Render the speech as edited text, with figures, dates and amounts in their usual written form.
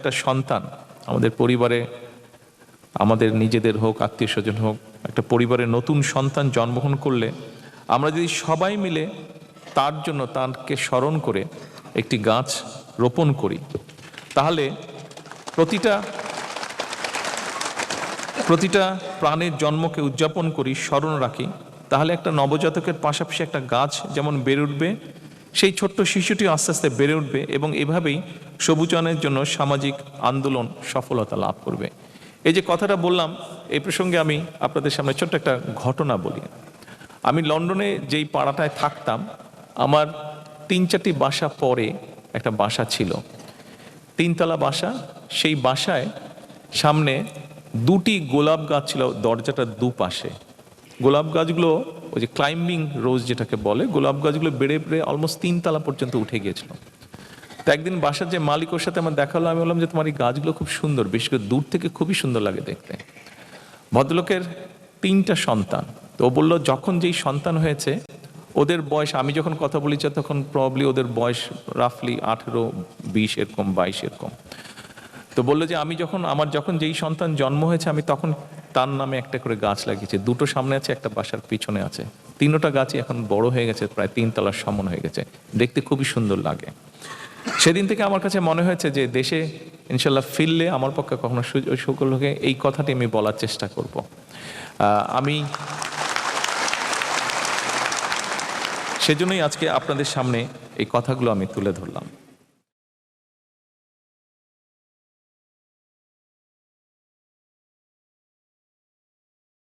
একটা সন্তান আমাদের পরিবারে, আমাদের নিজেদের হোক, আত্মীয় স্বজন হোক, একটা পরিবারের নতুন সন্তান জন্মগ্রহণ করলে আমরা যদি সবাই মিলে তার জন্য তাকে স্মরণ করে একটি গাছ রোপণ করি, তাহলে প্রতিটা প্রাণের জন্মকে উদযাপন করি, স্মরণ রাখি, তাহলে একটা নবজাতকের পাশাপাশি একটা গাছ যেমন বেড়ে উঠবে, সেই ছোট্ট শিশুটি আস্তে আস্তে বেড়ে উঠবে এবং এভাবেই সবুজায়নের জন্য সামাজিক আন্দোলন সফলতা লাভ করবে। এই যে কথাটা বললাম, এই প্রসঙ্গে আমি আপনাদের সামনে ছোট্ট একটা ঘটনা বলি। আমি লন্ডনে যেই পাড়াটায় থাকতাম, আমার 3-4টি বাসা পরে একটা বাসা ছিল, 3তলা বাসা। সেই বাসায় সামনে 2টি গোলাপ গাছ ছিল দরজাটার দুপাশে। গোলাপ গাছগুলো ওই যে ক্লাইম্বিং রোজ যেটাকে বলে, গোলাপ গাছগুলো বেড়ে বেড়ে অলমোস্ট 3তলা পর্যন্ত উঠে গিয়েছিল। তো একদিন বাসার যে মালিক, ওর সাথে আমার দেখা হলো। আমি বললাম যে তোমার এই গাছগুলো খুব সুন্দর, বিশেষ করে দূর থেকে খুবই সুন্দর লাগে দেখতে। ভদ্রলোকের 3টা সন্তান। তো ও বললো যখন যেই সন্তান হয়েছে ওদের বয়স, আমি যখন কথা বলি তখন প্রবাবলি ওদের বয়স রাফলি 18, 20 এরকম, 22 এরকম। তো বললো যে আমার যখন যেই সন্তান জন্ম হয়েছে আমি তখন তার নামে একটা করে গাছ লাগিয়েছি। 2টো সামনে আছে, একটা বাসার পিছনে আছে। 3টা গাছই এখন বড় হয়ে গেছে, প্রায় 3তলার সমান হয়ে গেছে, দেখতে খুবই সুন্দর লাগে। সেদিন থেকে আমার কাছে মনে হয়েছে যে দেশে ইনশাল্লাহ ফিরলে আমার পক্ষে কখনো সকল লোকে এই কথাটি আমি বলার চেষ্টা করব। আমি সেজন্যই আজকে আপনাদের সামনে এই কথাগুলো আমি তুলে ধরলাম।